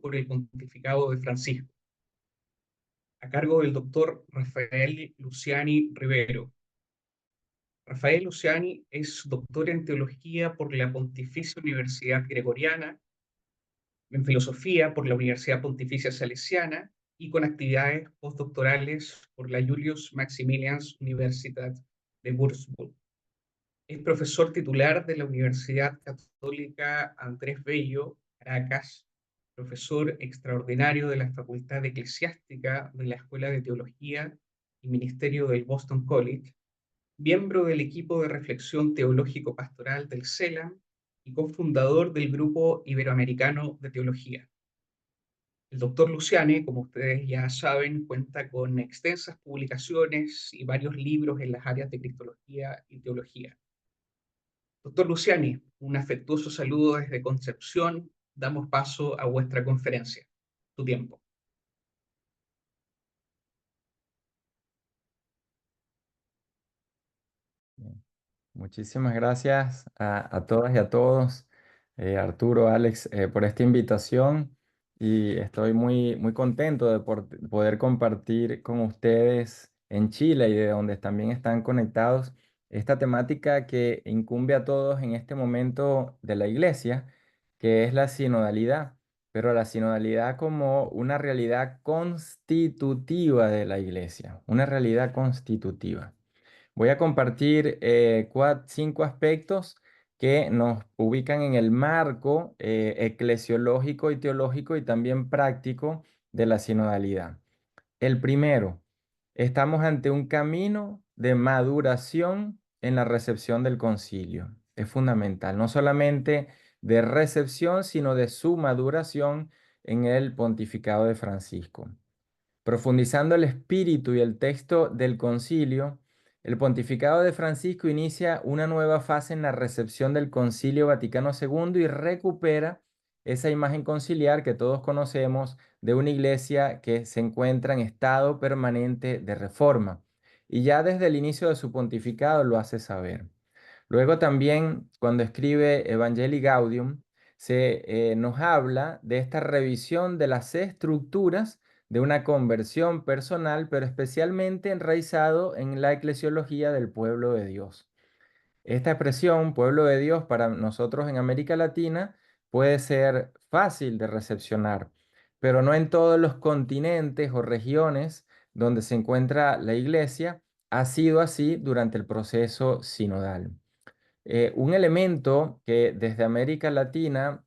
por el pontificado de Francisco, a cargo del doctor Rafael Luciani Rivero. Rafael Luciani es doctor en teología por la Pontificia Universidad Gregoriana, en filosofía por la Universidad Pontificia Salesiana y con actividades postdoctorales por la Julius Maximilians Universität de Würzburg. Es profesor titular de la Universidad Católica Andrés Bello, Caracas, profesor extraordinario de la Facultad Eclesiástica de la Escuela de Teología y Ministerio del Boston College, miembro del equipo de reflexión teológico-pastoral del CELAM y cofundador del Grupo Iberoamericano de Teología. El doctor Luciani, como ustedes ya saben, cuenta con extensas publicaciones y varios libros en las áreas de cristología y teología. Doctor Luciani, un afectuoso saludo desde Concepción. Damos paso a vuestra conferencia. Tu tiempo. Bien. Muchísimas gracias a todas y a todos, Arturo, Alex, por esta invitación y estoy muy contento de poder compartir con ustedes en Chile y de donde también están conectados esta temática que incumbe a todos en este momento de la iglesia, que es la sinodalidad, pero la sinodalidad como una realidad constitutiva de la iglesia, una realidad constitutiva. Voy a compartir 5 aspectos que nos ubican en el marco eclesiológico y teológico y también práctico de la sinodalidad. El primero, estamos ante un camino de maduración en la recepción del concilio. Es fundamental, no solamente de recepción, sino de su maduración en el pontificado de Francisco. Profundizando el espíritu y el texto del concilio, el pontificado de Francisco inicia una nueva fase en la recepción del Concilio Vaticano II y recupera esa imagen conciliar que todos conocemos de una iglesia que se encuentra en estado permanente de reforma. Y ya desde el inicio de su pontificado lo hace saber. Luego también, cuando escribe Evangelii Gaudium, nos habla de esta revisión de las estructuras de una conversión personal, pero especialmente enraizado en la eclesiología del pueblo de Dios. Esta expresión, pueblo de Dios, para nosotros en América Latina puede ser fácil de recepcionar, pero no en todos los continentes o regiones donde se encuentra la iglesia ha sido así durante el proceso sinodal. Un elemento que desde América Latina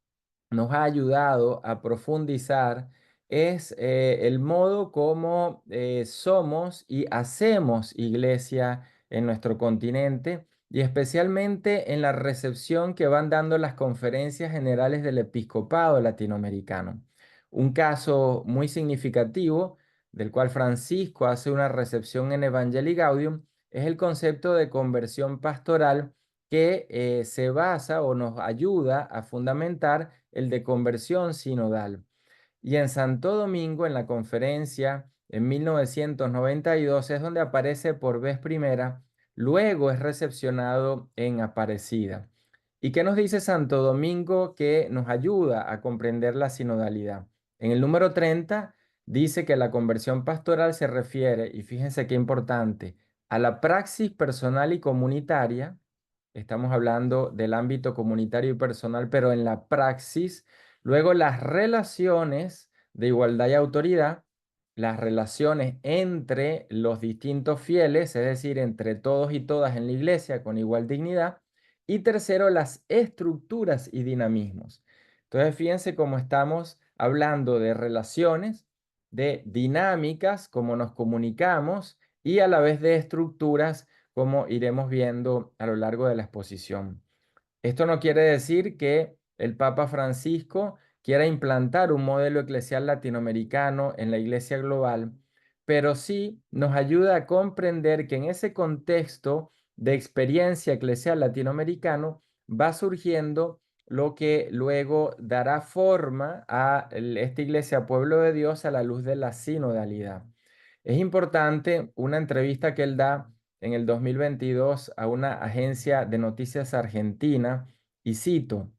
nos ha ayudado a profundizar es el modo como somos y hacemos iglesia en nuestro continente y especialmente en la recepción que van dando las conferencias generales del episcopado latinoamericano. Un caso muy significativo del cual Francisco hace una recepción en Evangelii Gaudium es el concepto de conversión pastoral que se basa o nos ayuda a fundamentar el de conversión sinodal. Y en Santo Domingo, en la conferencia en 1992, es donde aparece por vez primera, luego es recepcionado en Aparecida. ¿Y qué nos dice Santo Domingo que nos ayuda a comprender la sinodalidad? En el número 30 dice que la conversión pastoral se refiere, y fíjense qué importante, a la praxis personal y comunitaria. Estamos hablando del ámbito comunitario y personal, pero en la praxis, luego las relaciones de igualdad y autoridad, las relaciones entre los distintos fieles, es decir, entre todos y todas en la iglesia con igual dignidad, y tercero, las estructuras y dinamismos. Entonces, fíjense cómo estamos hablando de relaciones, de dinámicas, cómo nos comunicamos y a la vez de estructuras como iremos viendo a lo largo de la exposición. Esto no quiere decir que el Papa Francisco quiera implantar un modelo eclesial latinoamericano en la iglesia global, pero sí nos ayuda a comprender que en ese contexto de experiencia eclesial latinoamericano va surgiendo lo que luego dará forma a esta iglesia Pueblo de Dios a la luz de la sinodalidad. Es importante una entrevista que él da en el 2022 a una agencia de noticias argentina y cito,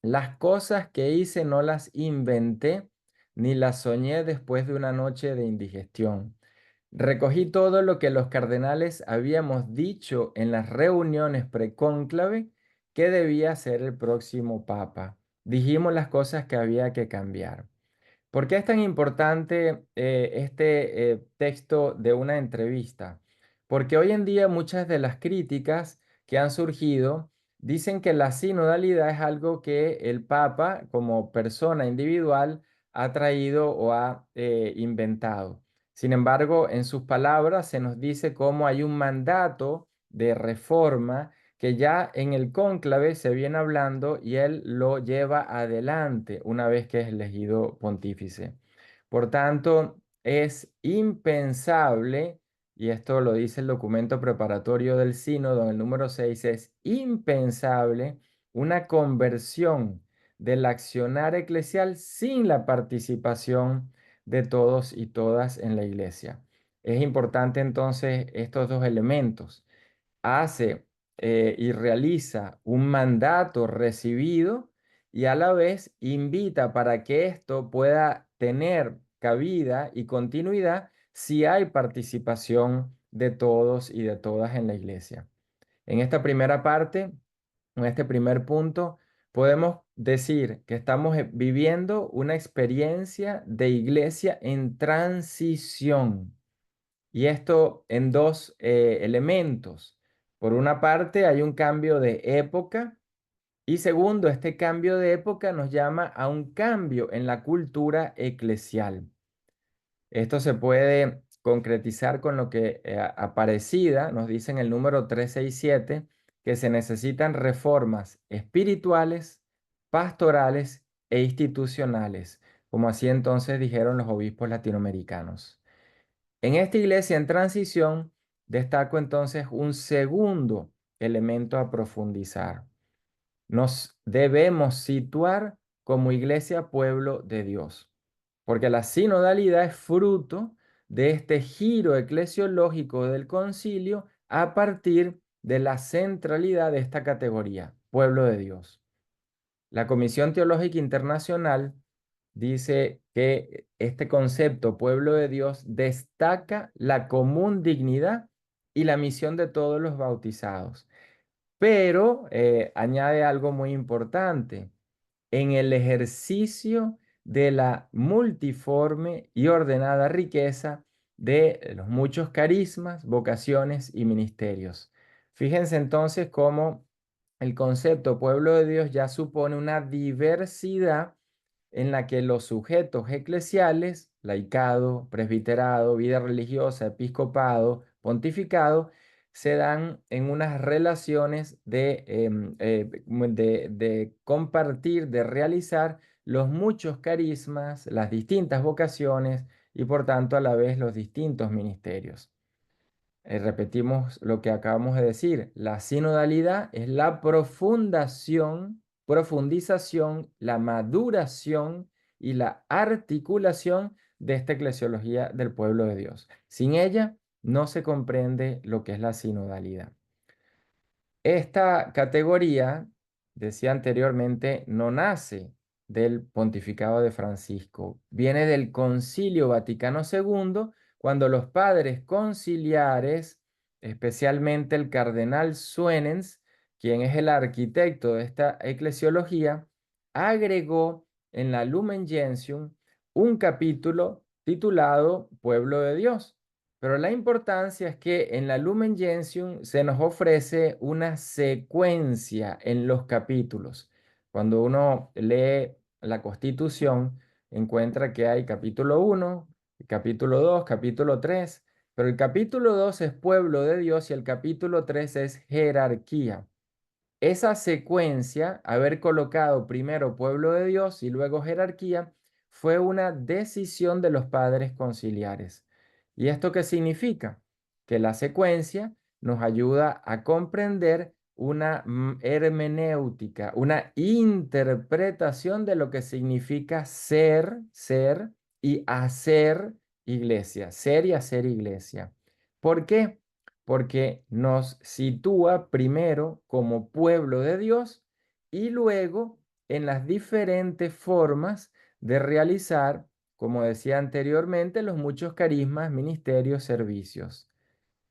las cosas que hice no las inventé, ni la soñé después de una noche de indigestión. Recogí todo lo que los cardenales habíamos dicho en las reuniones precónclave que debía ser el próximo papa. Dijimos las cosas que había que cambiar. ¿Por qué es tan importante este texto de una entrevista? Porque hoy en día muchas de las críticas que han surgido dicen que la sinodalidad es algo que el Papa, como persona individual, ha traído o ha inventado. Sin embargo, en sus palabras se nos dice cómo hay un mandato de reforma que ya en el cónclave se viene hablando y él lo lleva adelante una vez que es elegido pontífice. Por tanto, es impensable, y esto lo dice el documento preparatorio del sínodo en el número 6, es impensable una conversión del accionar eclesial sin la participación de todos y todas en la iglesia. Es importante entonces estos dos elementos. Hace y realiza un mandato recibido y a la vez invita para que esto pueda tener cabida y continuidad si hay participación de todos y de todas en la iglesia. En esta primera parte, en este primer punto, podemos decir que estamos viviendo una experiencia de iglesia en transición. Y esto en dos elementos. Por una parte, hay un cambio de época y segundo, este cambio de época nos llama a un cambio en la cultura eclesial. Esto se puede concretizar con lo que Aparecida nos dice en el número 367, que se necesitan reformas espirituales, pastorales e institucionales, como así entonces dijeron los obispos latinoamericanos. En esta iglesia en transición, destaco entonces un segundo elemento a profundizar. Nos debemos situar como iglesia pueblo de Dios, porque la sinodalidad es fruto de este giro eclesiológico del concilio a partir de la centralidad de esta categoría, pueblo de Dios. La Comisión Teológica Internacional dice que este concepto, pueblo de Dios, destaca la común dignidad y la misión de todos los bautizados, pero añade algo muy importante, en el ejercicio de la multiforme y ordenada riqueza de los muchos carismas, vocaciones y ministerios. Fíjense entonces cómo el concepto pueblo de Dios ya supone una diversidad en la que los sujetos eclesiales, laicado, presbiterado, vida religiosa, episcopado, pontificado, se dan en unas relaciones de compartir, de realizar los muchos carismas, las distintas vocaciones y por tanto a la vez los distintos ministerios. Repetimos lo que acabamos de decir, la sinodalidad es la profundización, la maduración y la articulación de esta eclesiología del pueblo de Dios. Sin ella no se comprende lo que es la sinodalidad. Esta categoría, decía anteriormente, no nace del pontificado de Francisco, viene del Concilio Vaticano II, cuando los padres conciliares, especialmente el cardenal Suenens, quien es el arquitecto de esta eclesiología, agregó en la Lumen Gentium un capítulo titulado Pueblo de Dios. Pero la importancia es que en la Lumen Gentium se nos ofrece una secuencia en los capítulos. Cuando uno lee la Constitución, encuentra que hay capítulo 1, capítulo 2, capítulo 3, pero el capítulo 2 es pueblo de Dios y el capítulo 3 es jerarquía. Esa secuencia, haber colocado primero pueblo de Dios y luego jerarquía, fue una decisión de los padres conciliares. ¿Y esto qué significa? Que la secuencia nos ayuda a comprender una hermenéutica, una interpretación de lo que significa ser y hacer iglesia, ser y hacer iglesia. ¿Por qué? Porque nos sitúa primero como pueblo de Dios y luego en las diferentes formas de realizar como decía anteriormente, los muchos carismas, ministerios, servicios,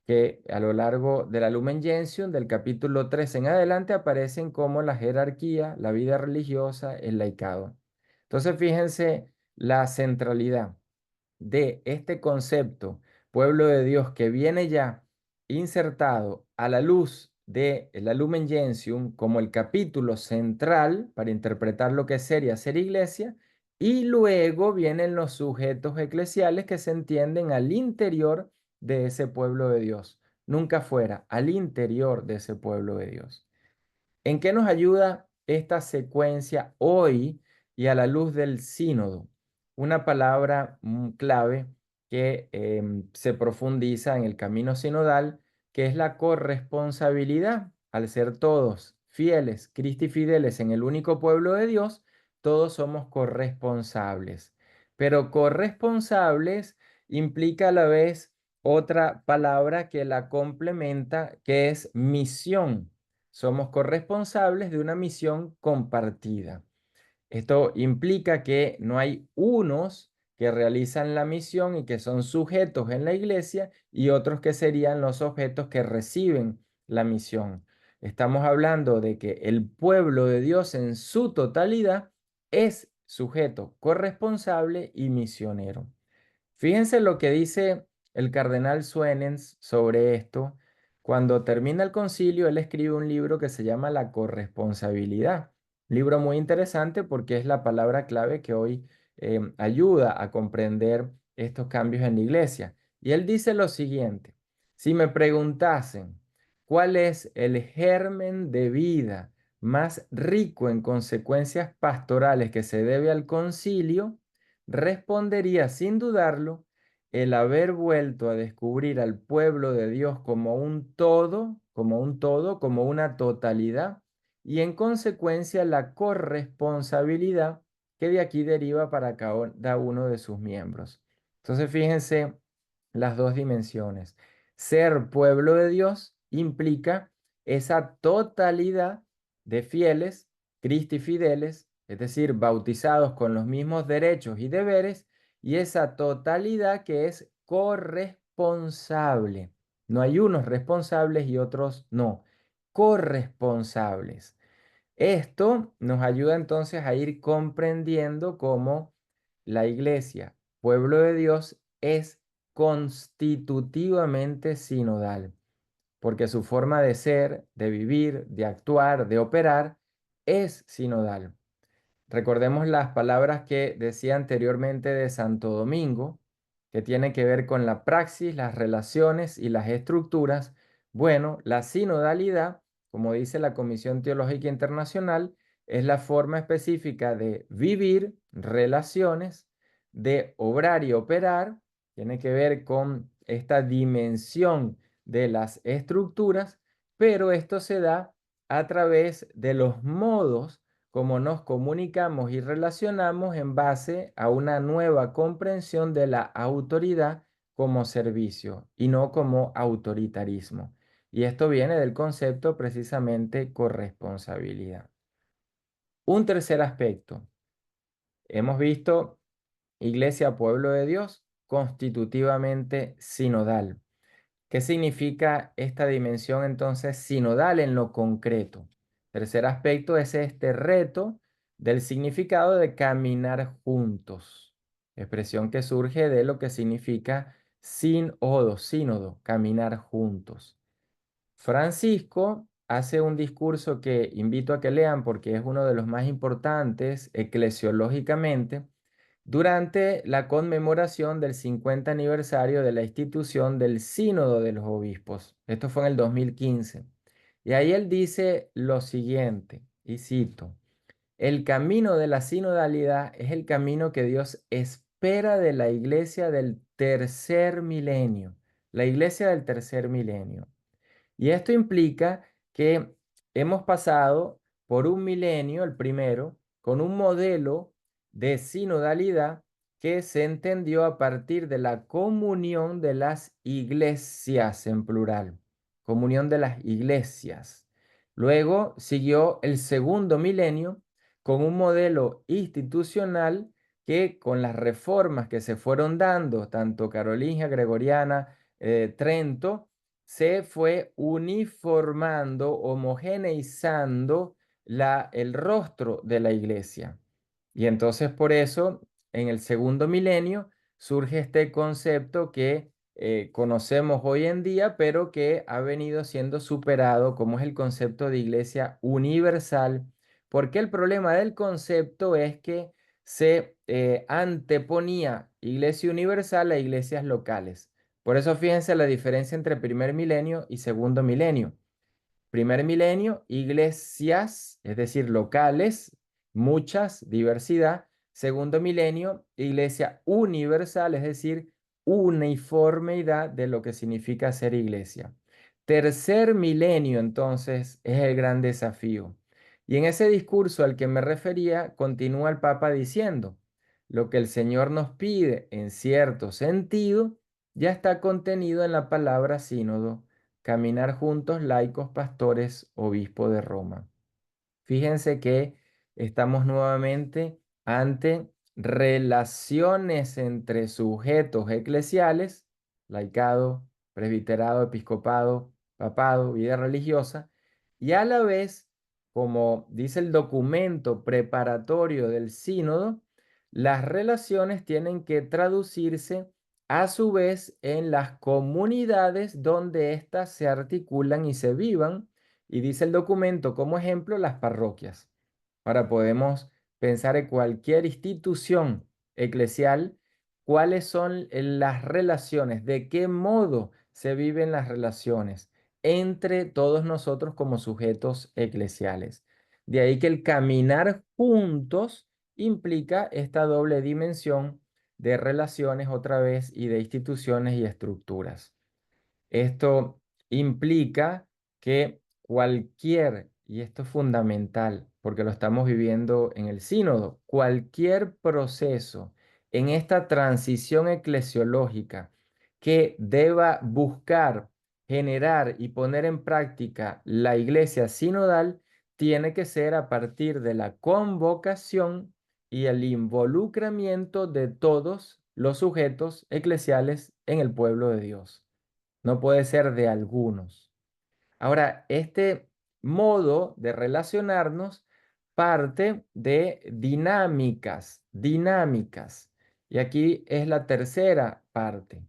que a lo largo de la Lumen Gentium, del capítulo 3 en adelante, aparecen como la jerarquía, la vida religiosa, el laicado. Entonces, fíjense la centralidad de este concepto, pueblo de Dios, que viene ya insertado a la luz de la Lumen Gentium como el capítulo central para interpretar lo que sería ser iglesia, y luego vienen los sujetos eclesiales que se entienden al interior de ese pueblo de Dios, nunca fuera, al interior de ese pueblo de Dios. ¿En qué nos ayuda esta secuencia hoy y a la luz del sínodo? Una palabra clave que se profundiza en el camino sinodal, que es la corresponsabilidad. Al ser todos fieles, Cristi fideles en el único pueblo de Dios, todos somos corresponsables. Pero corresponsables implica a la vez otra palabra que la complementa, que es misión. Somos corresponsables de una misión compartida. Esto implica que no hay unos que realizan la misión y que son sujetos en la iglesia y otros que serían los objetos que reciben la misión. Estamos hablando de que el pueblo de Dios en su totalidad es sujeto corresponsable y misionero. Fíjense lo que dice el cardenal Suenens sobre esto. Cuando termina el concilio, él escribe un libro que se llama La corresponsabilidad. Libro muy interesante porque es la palabra clave que hoy ayuda a comprender estos cambios en la iglesia. Y él dice lo siguiente: si me preguntasen cuál es el germen de vida más rico en consecuencias pastorales que se debe al concilio, respondería sin dudarlo el haber vuelto a descubrir al pueblo de Dios como un todo, como una totalidad, y en consecuencia la corresponsabilidad que de aquí deriva para cada uno de sus miembros. Entonces, fíjense las dos dimensiones. Ser pueblo de Dios implica esa totalidad de fieles, Cristi fideles, es decir, bautizados con los mismos derechos y deberes, y esa totalidad que es corresponsable. No hay unos responsables y otros no, corresponsables. Esto nos ayuda entonces a ir comprendiendo cómo la iglesia, pueblo de Dios, es constitutivamente sinodal, porque su forma de ser, de vivir, de actuar, de operar, es sinodal. Recordemos las palabras que decía anteriormente de Santo Domingo, que tiene que ver con la praxis, las relaciones y las estructuras. Bueno, la sinodalidad, como dice la Comisión Teológica Internacional, es la forma específica de vivir relaciones, de obrar y operar, tiene que ver con esta dimensión de las estructuras, pero esto se da a través de los modos como nos comunicamos y relacionamos en base a una nueva comprensión de la autoridad como servicio y no como autoritarismo. Y esto viene del concepto precisamente corresponsabilidad. Un tercer aspecto. Hemos visto Iglesia Pueblo de Dios constitutivamente sinodal. ¿Qué significa esta dimensión entonces sinodal en lo concreto? Tercer aspecto es este reto del significado de caminar juntos, expresión que surge de lo que significa sínodo, caminar juntos. Francisco hace un discurso que invito a que lean porque es uno de los más importantes eclesiológicamente durante la conmemoración del 50 aniversario de la institución del Sínodo de los Obispos. Esto fue en el 2015. Y ahí él dice lo siguiente, y cito: el camino de la sinodalidad es el camino que Dios espera de la iglesia del tercer milenio, la iglesia del tercer milenio. Y esto implica que hemos pasado por un milenio, el primero, con un modelo de sinodalidad que se entendió a partir de la comunión de las iglesias en plural, comunión de las iglesias. Luego siguió el segundo milenio con un modelo institucional que con las reformas que se fueron dando, tanto carolingia, gregoriana, Trento, se fue uniformando, homogeneizando el rostro de la iglesia. Y entonces por eso, en el segundo milenio, surge este concepto que conocemos hoy en día, pero que ha venido siendo superado, como es el concepto de iglesia universal, porque el problema del concepto es que se anteponía iglesia universal a iglesias locales. Por eso fíjense la diferencia entre primer milenio y segundo milenio. Primer milenio, iglesias, es decir, locales, muchas, diversidad. Segundo milenio, iglesia universal, es decir, uniformidad de lo que significa ser iglesia. Tercer milenio, entonces, es el gran desafío. Y en ese discurso al que me refería, continúa el Papa diciendo, lo que el Señor nos pide en cierto sentido, ya está contenido en la palabra sínodo, caminar juntos laicos, pastores, obispo de Roma. Fíjense que estamos nuevamente ante relaciones entre sujetos eclesiales, laicado, presbiterado, episcopado, papado, vida religiosa, y a la vez, como dice el documento preparatorio del sínodo, las relaciones tienen que traducirse a su vez en las comunidades donde éstas se articulan y se vivan, y dice el documento como ejemplo las parroquias. Ahora podemos pensar en cualquier institución eclesial, cuáles son las relaciones, de qué modo se viven las relaciones entre todos nosotros como sujetos eclesiales. De ahí que el caminar juntos implica esta doble dimensión de relaciones otra vez y de instituciones y estructuras. Esto implica que cualquier, y esto es fundamental porque lo estamos viviendo en el sínodo, cualquier proceso en esta transición eclesiológica que deba buscar, generar y poner en práctica la iglesia sinodal, tiene que ser a partir de la convocación y el involucramiento de todos los sujetos eclesiales en el pueblo de Dios. No puede ser de algunos. Ahora, este modo de relacionarnos parte de dinámicas. Y aquí es la tercera parte.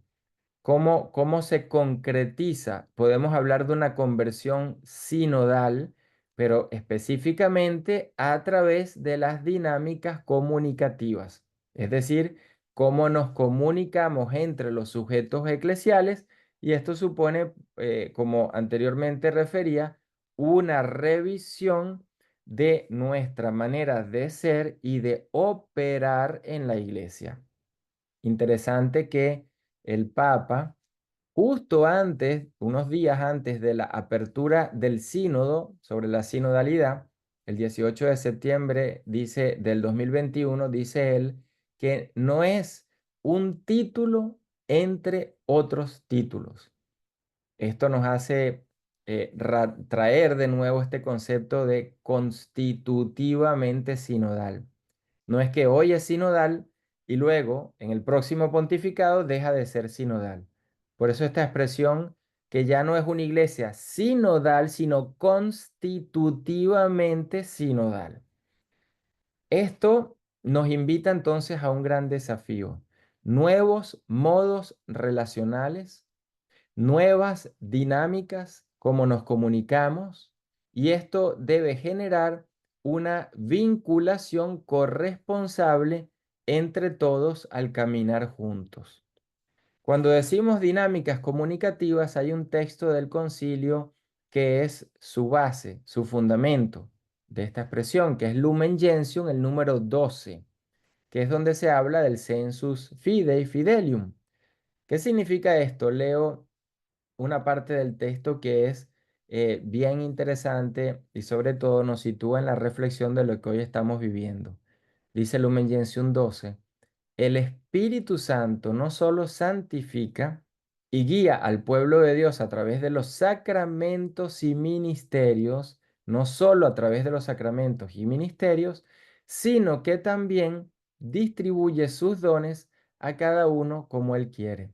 ¿Cómo se concretiza? Podemos hablar de una conversión sinodal, pero específicamente a través de las dinámicas comunicativas, es decir, cómo nos comunicamos entre los sujetos eclesiales, y esto supone, como anteriormente refería, una revisión de nuestra manera de ser y de operar en la iglesia. Interesante que el Papa, justo antes, unos días antes de la apertura del sínodo sobre la sinodalidad, el 18 de septiembre del 2021, dice él que no es un título entre otros títulos. Esto nos hace traer de nuevo este concepto de constitutivamente sinodal. No es que hoy es sinodal y luego en el próximo pontificado deja de ser sinodal. Por eso esta expresión que ya no es una iglesia sinodal, sino constitutivamente sinodal. Esto nos invita entonces a un gran desafío. Nuevos modos relacionales, nuevas dinámicas, como nos comunicamos, y esto debe generar una vinculación corresponsable entre todos al caminar juntos. Cuando decimos dinámicas comunicativas, hay un texto del concilio que es su base, su fundamento de esta expresión, que es Lumen Gentium, el número 12, que es donde se habla del sensus fidei fidelium. ¿Qué significa esto? Leo una parte del texto que es bien interesante y sobre todo nos sitúa en la reflexión de lo que hoy estamos viviendo. Dice Lumen Gentium 12, el Espíritu Santo no solo santifica y guía al pueblo de Dios a través de los sacramentos y ministerios, no solo a través de los sacramentos y ministerios, sino que también distribuye sus dones a cada uno como Él quiere.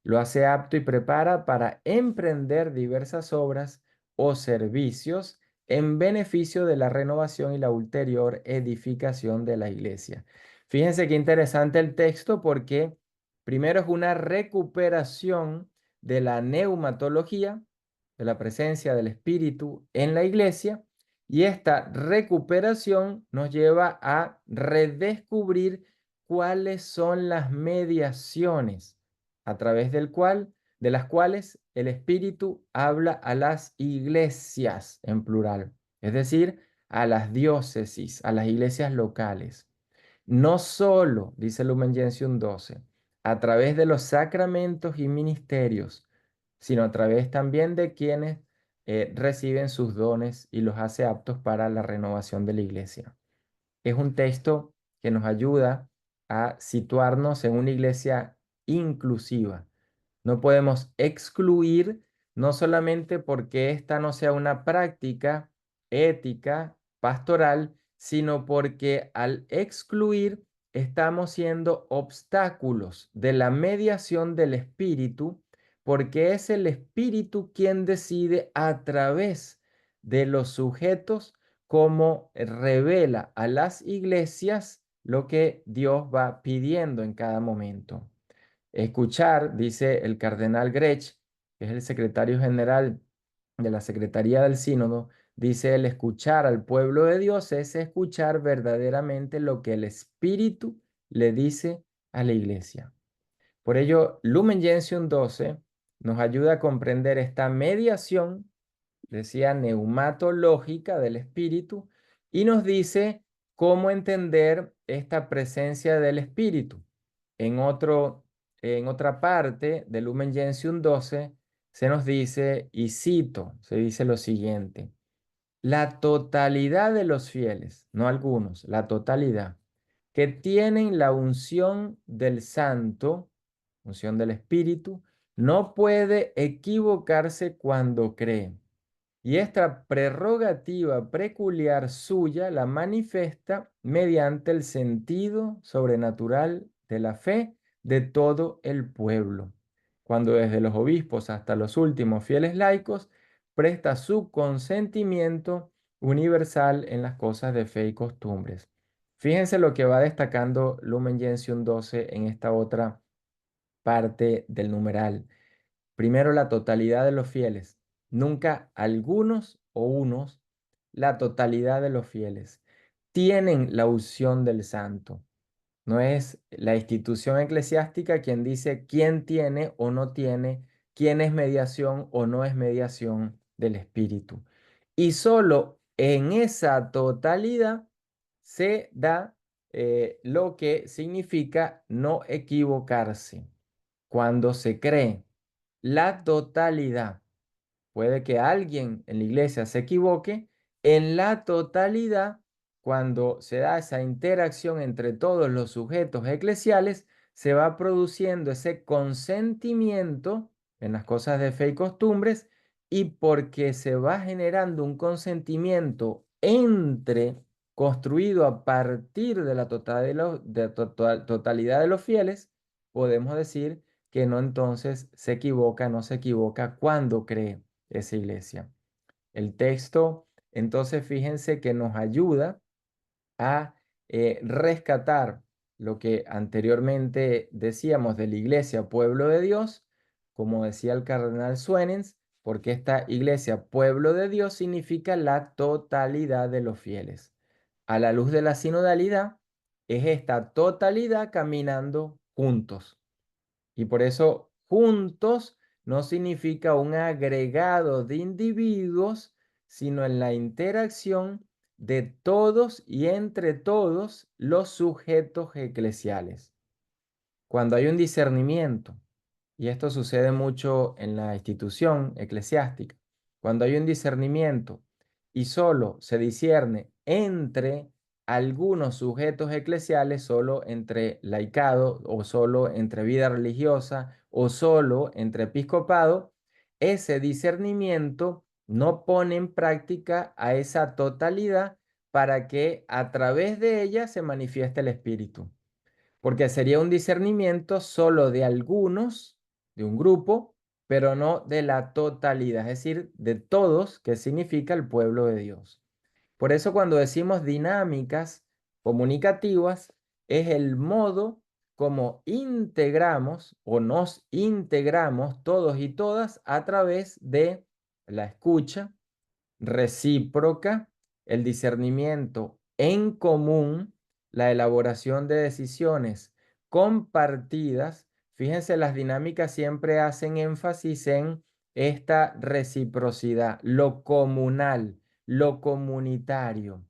Lo hace apto y prepara para emprender diversas obras o servicios en beneficio de la renovación y la ulterior edificación de la iglesia. Fíjense qué interesante el texto porque primero es una recuperación de la neumatología, de la presencia del Espíritu en la iglesia, y esta recuperación nos lleva a redescubrir cuáles son las mediaciones a través de las cuales el Espíritu habla a las iglesias en plural, es decir, a las diócesis, a las iglesias locales. No solo, dice Lumen Gentium 12, a través de los sacramentos y ministerios, sino a través también de quienes reciben sus dones y los hace aptos para la renovación de la iglesia. Es un texto que nos ayuda a situarnos en una iglesia inclusiva. No podemos excluir, no solamente porque esta no sea una práctica ética, pastoral, sino porque al excluir estamos siendo obstáculos de la mediación del Espíritu, porque es el Espíritu quien decide a través de los sujetos cómo revela a las iglesias lo que Dios va pidiendo en cada momento. Escuchar, dice el cardenal Grech, que es el secretario general de la Secretaría del Sínodo, dice: el escuchar al pueblo de Dios es escuchar verdaderamente lo que el Espíritu le dice a la iglesia. Por ello, Lumen Gentium 12 nos ayuda a comprender esta mediación, decía, neumatológica del Espíritu, y nos dice cómo entender esta presencia del Espíritu. En en otra parte del Lumen Gentium 12 se nos dice, y cito, se dice lo siguiente: la totalidad de los fieles, no algunos, la totalidad, que tienen la unción del Santo, unción del Espíritu, no puede equivocarse cuando cree. Y esta prerrogativa peculiar suya la manifiesta mediante el sentido sobrenatural de la fe de todo el pueblo, cuando desde los obispos hasta los últimos fieles laicos presta su consentimiento universal en las cosas de fe y costumbres. Fíjense lo que va destacando Lumen Gentium 12 en esta otra parte del numeral. Primero, la totalidad de los fieles, nunca algunos o unos, la totalidad de los fieles tienen la unción del santo. No es la institución eclesiástica quien dice quién tiene o no tiene, quién es mediación o no es mediación del Espíritu. Y solo en esa totalidad se da lo que significa no equivocarse. Cuando se cree la totalidad, puede que alguien en la iglesia se equivoque, en la totalidad, cuando se da esa interacción entre todos los sujetos eclesiales, se va produciendo ese consentimiento en las cosas de fe y costumbres, y porque se va generando un consentimiento construido a partir de la totalidad de los fieles, podemos decir que no entonces se equivoca, no se equivoca cuando cree esa iglesia. El texto, entonces, fíjense que nos ayuda a rescatar lo que anteriormente decíamos de la iglesia pueblo de Dios, como decía el cardenal Suenens, porque esta iglesia pueblo de Dios significa la totalidad de los fieles. A la luz de la sinodalidad, es esta totalidad caminando juntos. Y por eso juntos no significa un agregado de individuos, sino en la interacción de todos y entre todos los sujetos eclesiales. Cuando hay un discernimiento, y esto sucede mucho en la institución eclesiástica, cuando hay un discernimiento y solo se discierne entre algunos sujetos eclesiales, solo entre laicado o solo entre vida religiosa o solo entre episcopado, ese discernimiento no pone en práctica a esa totalidad para que a través de ella se manifieste el Espíritu. porque sería un discernimiento solo de algunos, de un grupo, pero no de la totalidad, es decir, de todos, que significa el pueblo de Dios. Por eso cuando decimos dinámicas comunicativas, es el modo como integramos o nos integramos todos y todas a través de la escucha recíproca, el discernimiento en común, la elaboración de decisiones compartidas. Fíjense, las dinámicas siempre hacen énfasis en esta reciprocidad, lo comunal, lo comunitario.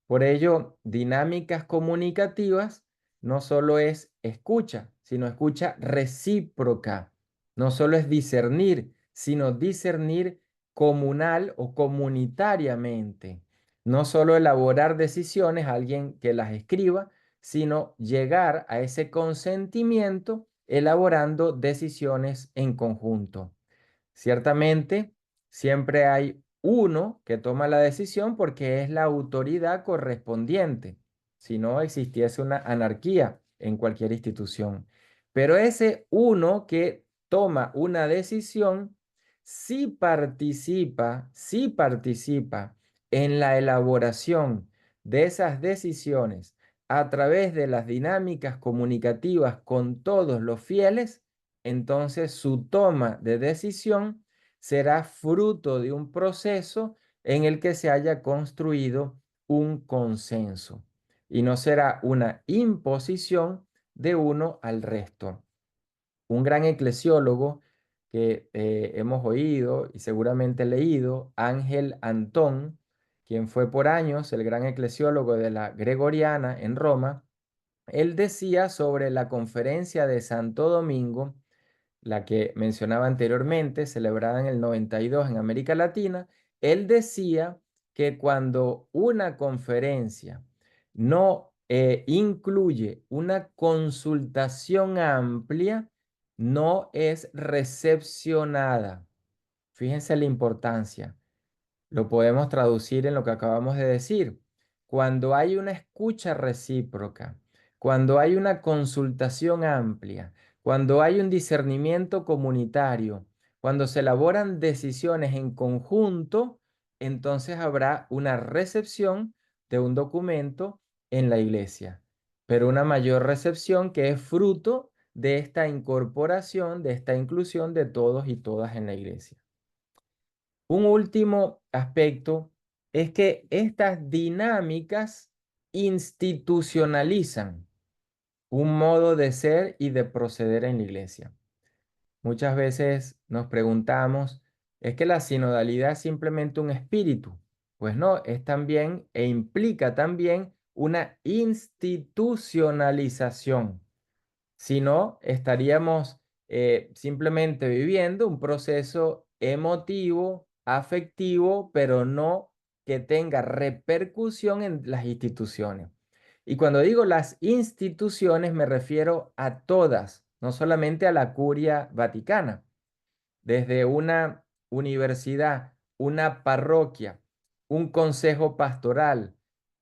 Por ello, dinámicas comunicativas no solo es escucha, sino escucha recíproca. No solo es discernir, sino discernir comunal o comunitariamente. No solo elaborar decisiones, alguien que las escriba, sino llegar a ese consentimiento elaborando decisiones en conjunto. Ciertamente, siempre hay uno que toma la decisión porque es la autoridad correspondiente, si no existiese una anarquía en cualquier institución. Pero ese uno que toma una decisión, sí participa en la elaboración de esas decisiones a través de las dinámicas comunicativas con todos los fieles, entonces su toma de decisión será fruto de un proceso en el que se haya construido un consenso y no será una imposición de uno al resto. Un gran eclesiólogo que hemos oído y seguramente leído, Ángel Antón, quien fue por años el gran eclesiólogo de la Gregoriana en Roma, él decía sobre la conferencia de Santo Domingo, la que mencionaba anteriormente, celebrada en el 92 en América Latina, él decía que cuando una conferencia no incluye una consultación amplia, no es recepcionada. Fíjense la importancia. Lo podemos traducir en lo que acabamos de decir. Cuando hay una escucha recíproca, cuando hay una consultación amplia, cuando hay un discernimiento comunitario, cuando se elaboran decisiones en conjunto, entonces habrá una recepción de un documento en la iglesia, pero una mayor recepción que es fruto de esta incorporación, de esta inclusión de todos y todas en la iglesia. Un último aspecto es que estas dinámicas institucionalizan un modo de ser y de proceder en la iglesia. Muchas veces nos preguntamos, ¿es que la sinodalidad es simplemente un espíritu? Pues no, es también e implica también una institucionalización. Si no, estaríamos simplemente viviendo un proceso emotivo, afectivo, pero no que tenga repercusión en las instituciones. Y cuando digo las instituciones me refiero a todas, no solamente a la Curia Vaticana, desde una universidad, una parroquia, un consejo pastoral,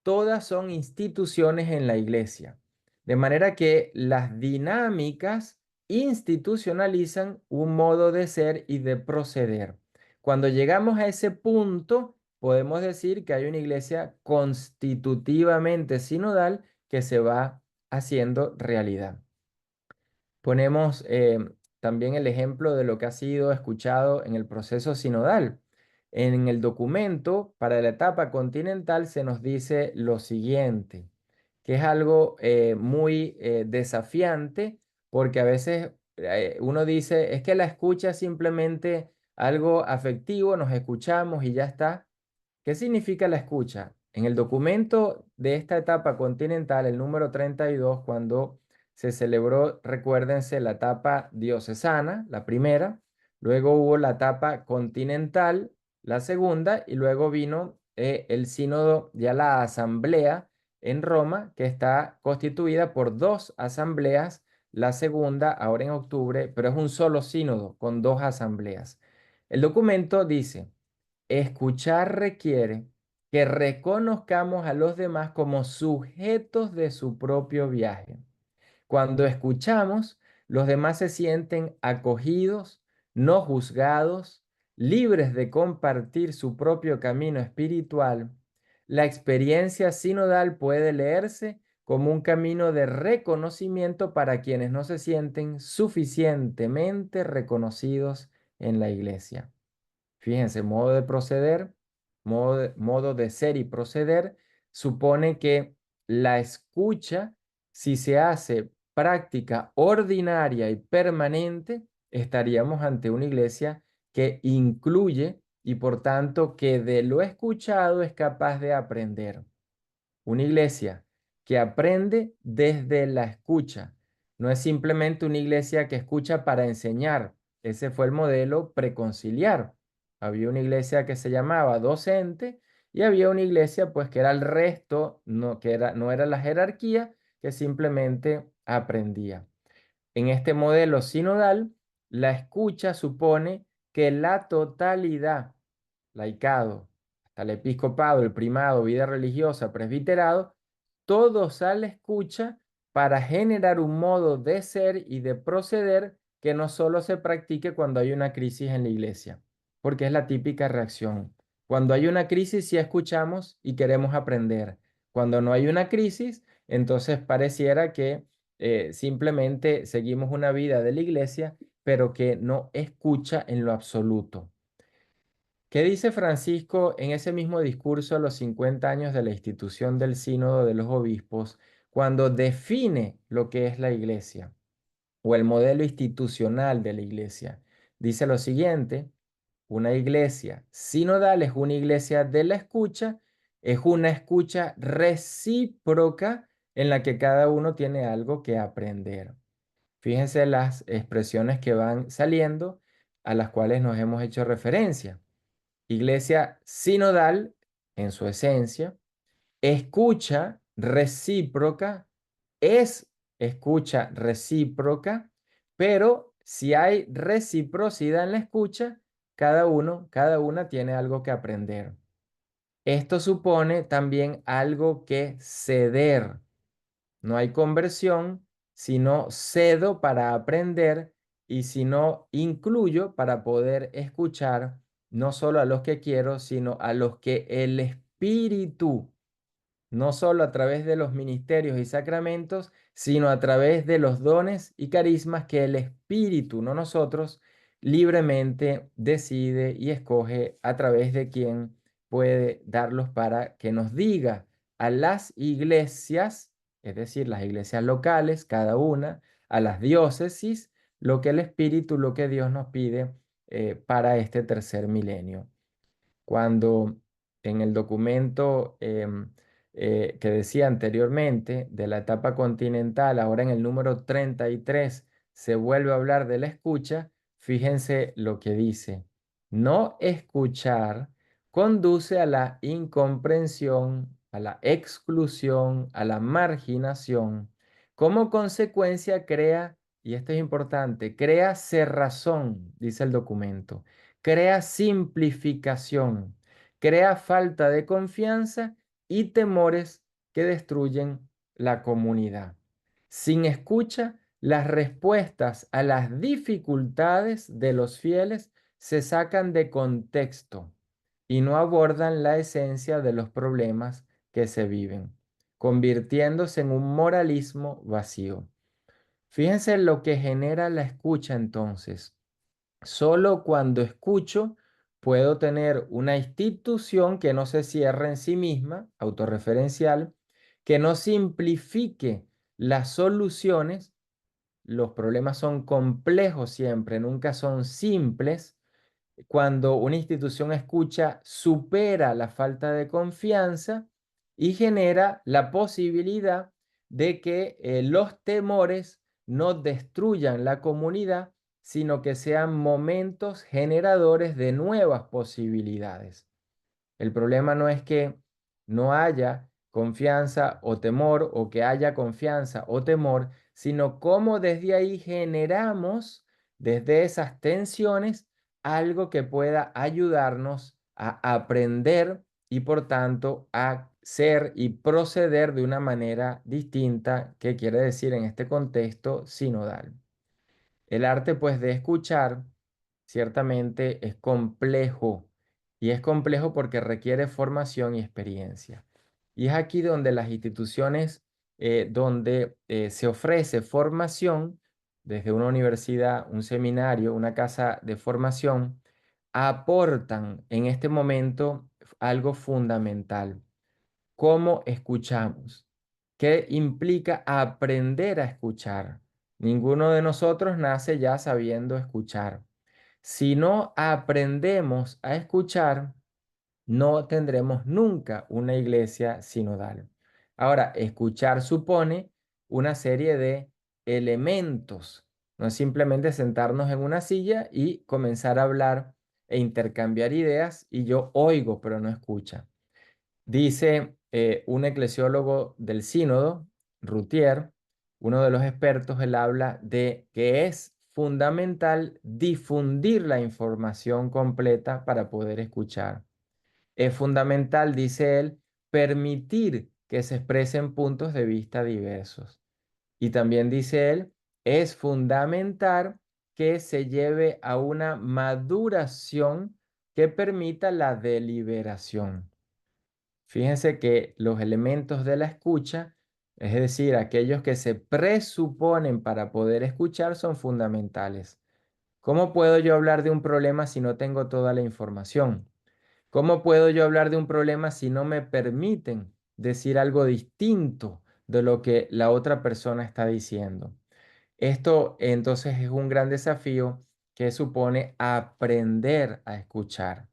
todas son instituciones en la iglesia. De manera que las dinámicas institucionalizan un modo de ser y de proceder. Cuando llegamos a ese punto, podemos decir que hay una iglesia constitutivamente sinodal que se va haciendo realidad. Ponemos también el ejemplo de lo que ha sido escuchado en el proceso sinodal. En el documento para la etapa continental se nos dice lo siguiente, que es algo muy desafiante porque a veces uno dice, es que la escucha es simplemente algo afectivo, nos escuchamos y ya está. ¿Qué significa la escucha? En el documento de esta etapa continental, el número 32, cuando se celebró, recuérdense, la etapa diocesana, la primera, luego hubo la etapa continental, la segunda, y luego vino el sínodo, ya la asamblea en Roma, que está constituida por dos asambleas, la segunda ahora en octubre, pero es un solo sínodo con dos asambleas. El documento dice, escuchar requiere que reconozcamos a los demás como sujetos de su propio viaje, Cuando escuchamos, los demás se sienten acogidos, no juzgados, libres de compartir su propio camino espiritual. La experiencia sinodal puede leerse como un camino de reconocimiento para quienes no se sienten suficientemente reconocidos en la iglesia. Fíjense, modo de proceder, modo de ser y proceder, supone que la escucha, si se hace práctica ordinaria y permanente, estaríamos ante una iglesia que incluye y por tanto que de lo escuchado es capaz de aprender. Una iglesia que aprende desde la escucha. No es simplemente una iglesia que escucha para enseñar. Ese fue el modelo preconciliar. Había una iglesia que se llamaba docente y había una iglesia pues que era el resto, no era la jerarquía, que simplemente aprendía. En este modelo sinodal, la escucha supone que la totalidad, laicado, hasta el episcopado, el primado, vida religiosa, presbiterado, todos a la escucha para generar un modo de ser y de proceder que no solo se practique cuando hay una crisis en la iglesia, porque es la típica reacción. Cuando hay una crisis, sí escuchamos y queremos aprender. Cuando no hay una crisis, entonces pareciera que simplemente seguimos una vida de la iglesia, pero que no escucha en lo absoluto. ¿Qué dice Francisco en ese mismo discurso a los 50 años de la institución del Sínodo de los Obispos, cuando define lo que es la iglesia o el modelo institucional de la iglesia? Dice lo siguiente: una iglesia sinodal es una iglesia de la escucha, es una escucha recíproca en la que cada uno tiene algo que aprender. Fíjense las expresiones que van saliendo a las cuales nos hemos hecho referencia. Iglesia sinodal en su esencia, escucha recíproca, es escucha recíproca, pero si hay reciprocidad en la escucha, cada una tiene algo que aprender. Esto supone también algo que ceder. No hay conversión, sino cedo para aprender y si no incluyo para poder escuchar no solo a los que quiero, sino a los que el Espíritu, no solo a través de los ministerios y sacramentos, sino a través de los dones y carismas que el Espíritu, no nosotros, libremente decide y escoge a través de quien puede darlos para que nos diga a las iglesias, es decir, las iglesias locales, cada una, a las diócesis, lo que el Espíritu, lo que Dios nos pide para este tercer milenio. Cuando en el documento que decía anteriormente de la etapa continental, ahora en el número 33 se vuelve a hablar de la escucha, fíjense lo que dice: no escuchar conduce a la incomprensión, a la exclusión, a la marginación. Como consecuencia crea, y esto es importante, crea cerrazón, dice el documento, crea simplificación, crea falta de confianza y temores que destruyen la comunidad. Sin escucha, las respuestas a las dificultades de los fieles se sacan de contexto y no abordan la esencia de los problemas que se viven, convirtiéndose en un moralismo vacío. Fíjense lo que genera la escucha entonces. Solo cuando escucho puedo tener una institución que no se cierre en sí misma, autorreferencial, que no simplifique las soluciones. Los problemas son complejos siempre, nunca son simples. Cuando una institución escucha, supera la falta de confianza y genera la posibilidad de que los temores no destruyan la comunidad, sino que sean momentos generadores de nuevas posibilidades. El problema no es que no haya confianza o temor o que haya confianza o temor, sino cómo desde ahí generamos, desde esas tensiones, algo que pueda ayudarnos a aprender y por tanto a ser y proceder de una manera distinta, que quiere decir en este contexto sinodal. El arte, pues, de escuchar ciertamente es complejo, y es complejo porque requiere formación y experiencia. Y es aquí donde las instituciones donde se ofrece formación, desde una universidad, un seminario, una casa de formación, aportan en este momento algo fundamental: cómo escuchamos, qué implica aprender a escuchar. Ninguno de nosotros nace ya sabiendo escuchar. Si no aprendemos a escuchar, no tendremos nunca una iglesia sinodal. Ahora, escuchar supone una serie de elementos. No es simplemente sentarnos en una silla y comenzar a hablar e intercambiar ideas y yo oigo, pero no escucha. Dice un eclesiólogo del sínodo, Rutier, uno de los expertos, él habla de que es fundamental difundir la información completa para poder escuchar. Es fundamental, dice él, permitir que se expresen puntos de vista diversos. Y también dice él, es fundamental que se lleve a una maduración que permita la deliberación. Fíjense que los elementos de la escucha, es decir, aquellos que se presuponen para poder escuchar, son fundamentales. ¿Cómo puedo yo hablar de un problema si no tengo toda la información? ¿Cómo puedo yo hablar de un problema si no me permiten decir algo distinto de lo que la otra persona está diciendo? Esto entonces es un gran desafío que supone aprender a escuchar.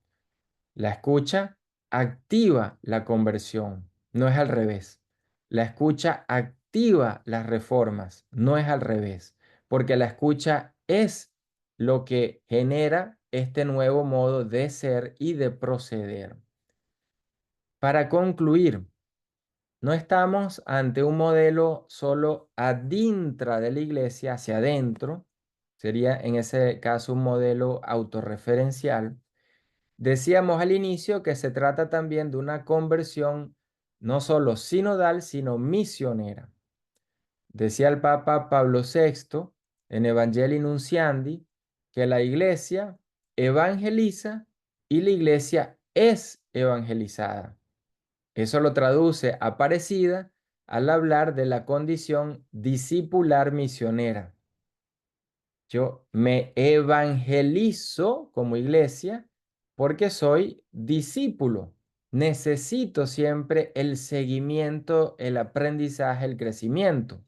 La escucha activa la conversión, no es al revés. La escucha activa las reformas, no es al revés, porque la escucha es lo que genera este nuevo modo de ser y de proceder. Para concluir, no estamos ante un modelo solo adintra de la iglesia, hacia adentro, sería en ese caso un modelo autorreferencial. Decíamos al inicio que se trata también de una conversión no solo sinodal, sino misionera. Decía el Papa Pablo VI en Evangelii Nunciandi que la iglesia evangeliza y la iglesia es evangelizada. Eso lo traduce Aparecida al hablar de la condición discipular misionera. Yo me evangelizo como iglesia porque soy discípulo. Necesito siempre el seguimiento, el aprendizaje, el crecimiento.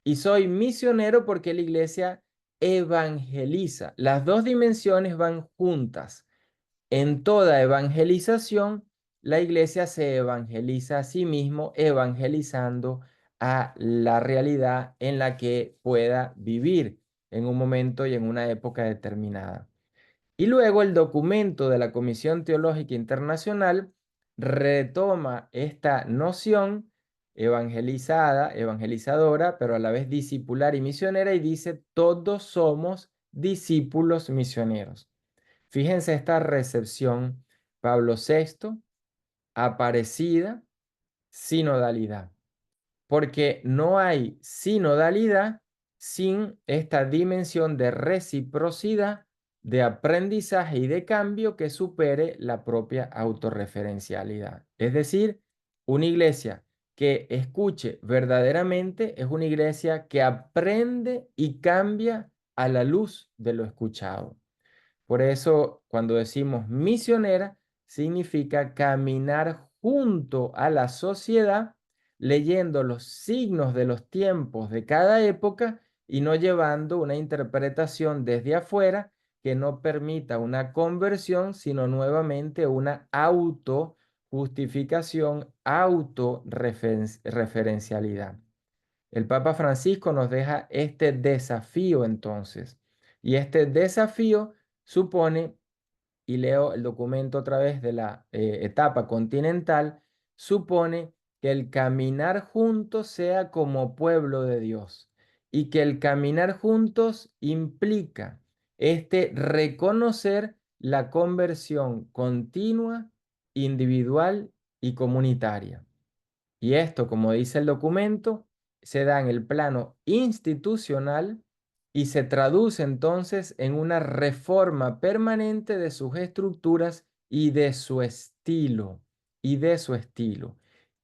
Y soy misionero porque la iglesia evangeliza. Las dos dimensiones van juntas. En toda evangelización, la iglesia se evangeliza a sí mismo, evangelizando a la realidad en la que pueda vivir en un momento y en una época determinada. Y luego el documento de la Comisión Teológica Internacional retoma esta noción evangelizada, evangelizadora, pero a la vez discipular y misionera, y dice: todos somos discípulos misioneros. Fíjense esta recepción: Pablo VI, Aparecida, sinodalidad. Porque no hay sinodalidad sin esta dimensión de reciprocidad, de aprendizaje y de cambio que supere la propia autorreferencialidad. Es decir, una iglesia que escuche verdaderamente es una iglesia que aprende y cambia a la luz de lo escuchado. Por eso, cuando decimos misionera, significa caminar junto a la sociedad, leyendo los signos de los tiempos de cada época y no llevando una interpretación desde afuera que no permita una conversión, sino nuevamente una autojustificación, autorreferencialidad. El Papa Francisco nos deja este desafío entonces. Y este desafío supone, y leo el documento otra vez de la etapa continental, supone que el caminar juntos sea como pueblo de Dios, y que el caminar juntos implica este reconocer la conversión continua individual y comunitaria. Y esto, como dice el documento, se da en el plano institucional y se traduce entonces en una reforma permanente de sus estructuras y de su estilo,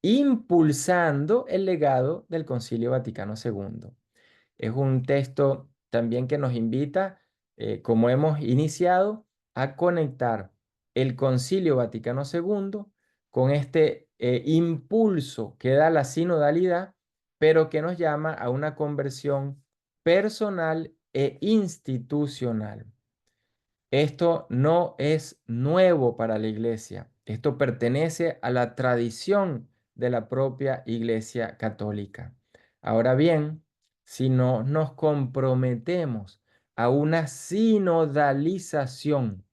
impulsando el legado del Concilio Vaticano II. Es un texto también que nos invita, como hemos iniciado, a conectar el Concilio Vaticano II con este impulso que da la sinodalidad, pero que nos llama a una conversión personal e institucional. Esto no es nuevo para la iglesia. Esto pertenece a la tradición de la propia Iglesia Católica. Ahora bien, si no nos comprometemos a una sinodalización,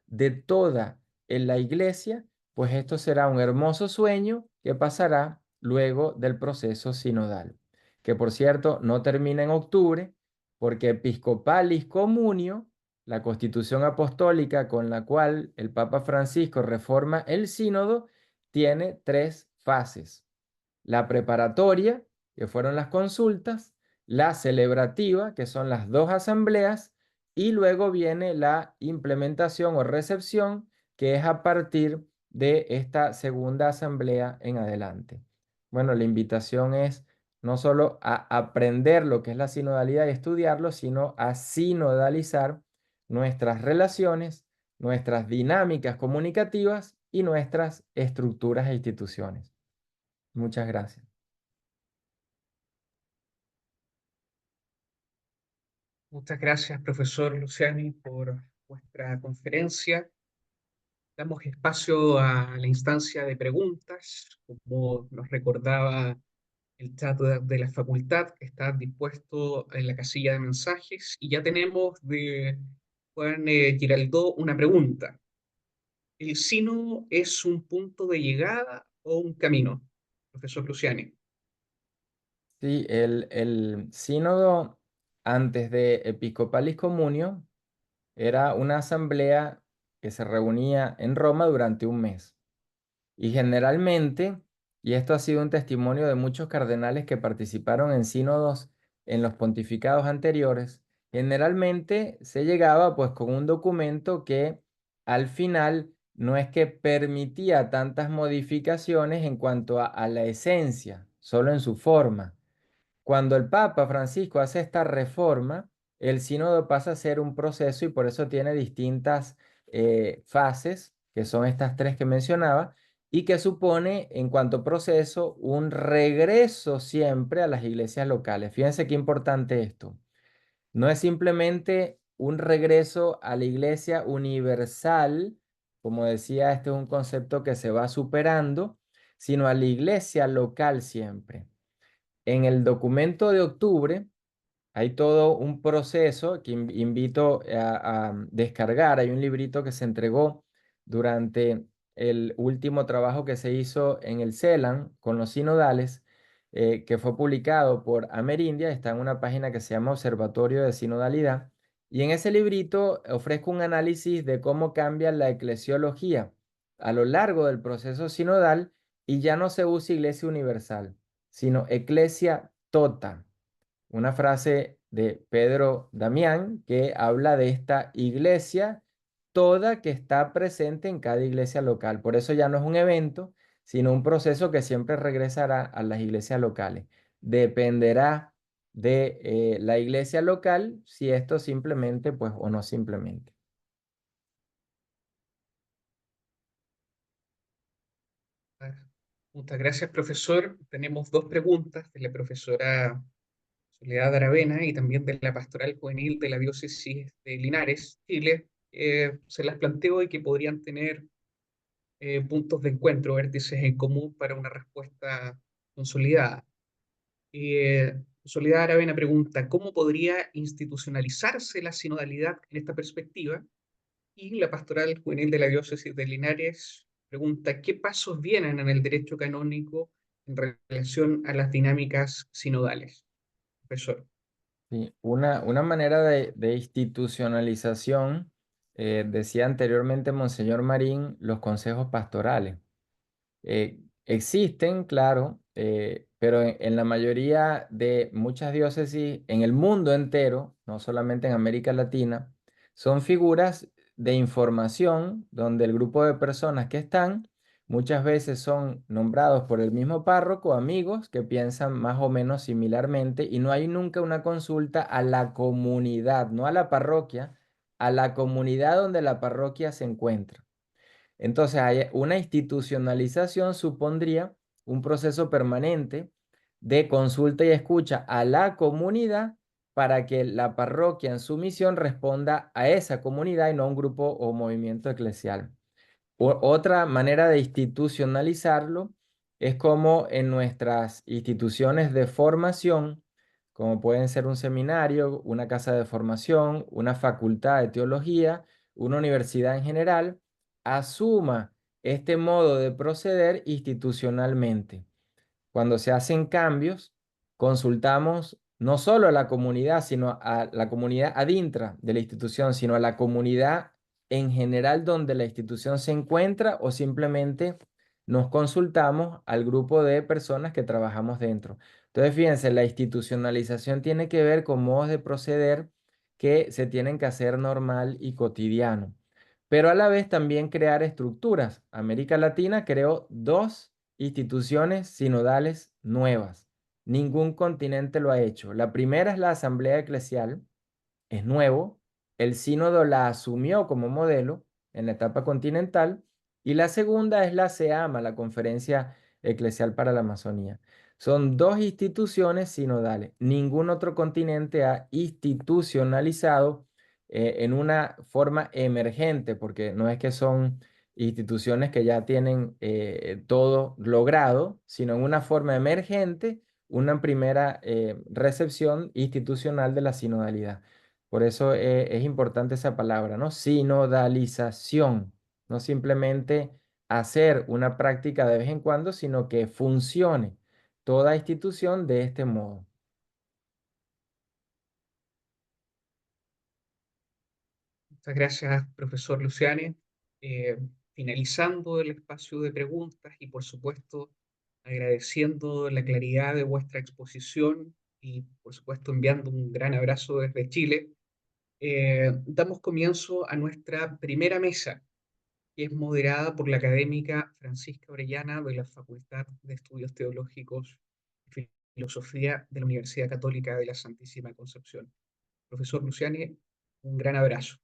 de toda en la iglesia, pues esto será un hermoso sueño que pasará luego del proceso sinodal, que por cierto no termina en octubre, porque Episcopalis Communio, la constitución apostólica con la cual el Papa Francisco reforma el sínodo, tiene tres fases: la preparatoria, que fueron las consultas; la celebrativa, que son las dos asambleas; y luego viene la implementación o recepción, que es a partir de esta segunda asamblea en adelante. Bueno, la invitación es no solo a aprender lo que es la sinodalidad y estudiarlo, sino a sinodalizar nuestras relaciones, nuestras dinámicas comunicativas y nuestras estructuras e instituciones. Muchas gracias. Muchas gracias, profesor Luciani, por vuestra conferencia. Damos espacio a la instancia de preguntas, como nos recordaba el chat de la facultad, que está dispuesto en la casilla de mensajes, y ya tenemos de Juan Giraldó una pregunta. ¿El sínodo es un punto de llegada o un camino, profesor Luciani? Sí, el sínodo antes de Episcopalis Communio era una asamblea que se reunía en Roma durante un mes. Y generalmente, y esto ha sido un testimonio de muchos cardenales que participaron en sínodos en los pontificados anteriores, generalmente se llegaba pues con un documento que al final no es que permitía tantas modificaciones en cuanto a la esencia, solo en su forma. Cuando el Papa Francisco hace esta reforma, el sínodo pasa a ser un proceso y por eso tiene distintas fases, que son estas tres que mencionaba, y que supone en cuanto proceso un regreso siempre a las iglesias locales. Fíjense qué importante esto. No es simplemente un regreso a la iglesia universal, como decía, este es un concepto que se va superando, sino a la iglesia local siempre. En el documento de octubre hay todo un proceso que invito a descargar. Hay un librito que se entregó durante el último trabajo que se hizo en el CELAN con los sinodales, que fue publicado por Amerindia. Está en una página que se llama Observatorio de Sinodalidad. Y en ese librito ofrezco un análisis de cómo cambia la eclesiología a lo largo del proceso sinodal, y ya no se usa iglesia universal, sino Ecclesia Tota, una frase de Pedro Damián que habla de esta iglesia toda que está presente en cada iglesia local. Por eso ya no es un evento, sino un proceso que siempre regresará a las iglesias locales. Dependerá de la iglesia local si esto simplemente, pues, o no simplemente. Ah, muchas gracias, profesor. Tenemos dos preguntas de la profesora Soledad Aravena y también de la Pastoral Juvenil de la Diócesis de Linares, Chile. Se las planteo y que podrían tener puntos de encuentro, vértices en común para una respuesta consolidada. Soledad Aravena pregunta, ¿cómo podría institucionalizarse la sinodalidad en esta perspectiva? Y la Pastoral Juvenil de la Diócesis de Linares pregunta, ¿qué pasos vienen en el derecho canónico en relación a las dinámicas sinodales? Profesor. Sí, una manera de institucionalización decía anteriormente Monseñor Marín, los consejos pastorales. Existen, claro, pero en la mayoría de muchas diócesis en el mundo entero, no solamente en América Latina, son figuras de información donde el grupo de personas que están muchas veces son nombrados por el mismo párroco, amigos que piensan más o menos similarmente y no hay nunca una consulta a la comunidad, no a la parroquia, a la comunidad donde la parroquia se encuentra. Entonces, una institucionalización supondría un proceso permanente de consulta y escucha a la comunidad para que la parroquia en su misión responda a esa comunidad y no a un grupo o movimiento eclesial. Otra manera de institucionalizarlo es como en nuestras instituciones de formación, como pueden ser un seminario, una casa de formación, una facultad de teología, una universidad en general, asuma este modo de proceder institucionalmente. Cuando se hacen cambios, consultamos no solo a la comunidad, sino a la comunidad adintra de la institución, sino a la comunidad en general donde la institución se encuentra o simplemente nos consultamos al grupo de personas que trabajamos dentro. Entonces, fíjense, la institucionalización tiene que ver con modos de proceder que se tienen que hacer normal y cotidiano, pero a la vez también crear estructuras. América Latina creó dos instituciones sinodales nuevas. Ningún continente lo ha hecho. La primera es la Asamblea Eclesial, es nuevo. El sínodo la asumió como modelo en la etapa continental. Y la segunda es la SEAMA, la Conferencia Eclesial para la Amazonía. Son dos instituciones sinodales. Ningún otro continente ha institucionalizado en una forma emergente, porque no es que son instituciones que ya tienen todo logrado, sino en una forma emergente, una primera recepción institucional de la sinodalidad. Por eso es importante esa palabra, ¿no? Sinodalización, no simplemente hacer una práctica de vez en cuando, sino que funcione toda institución de este modo. Muchas gracias, profesor Luciani. Eh, Finalizando el espacio de preguntas y, por supuesto, agradeciendo la claridad de vuestra exposición y, por supuesto, enviando un gran abrazo desde Chile, damos comienzo a nuestra primera mesa, que es moderada por la académica Francisca Orellana de la Facultad de Estudios Teológicos y Filosofía de la Universidad Católica de la Santísima Concepción. Profesor Luciani, un gran abrazo.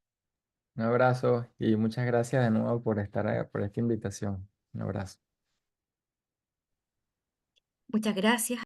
Un abrazo y muchas gracias de nuevo por por esta invitación. Un abrazo. Muchas gracias.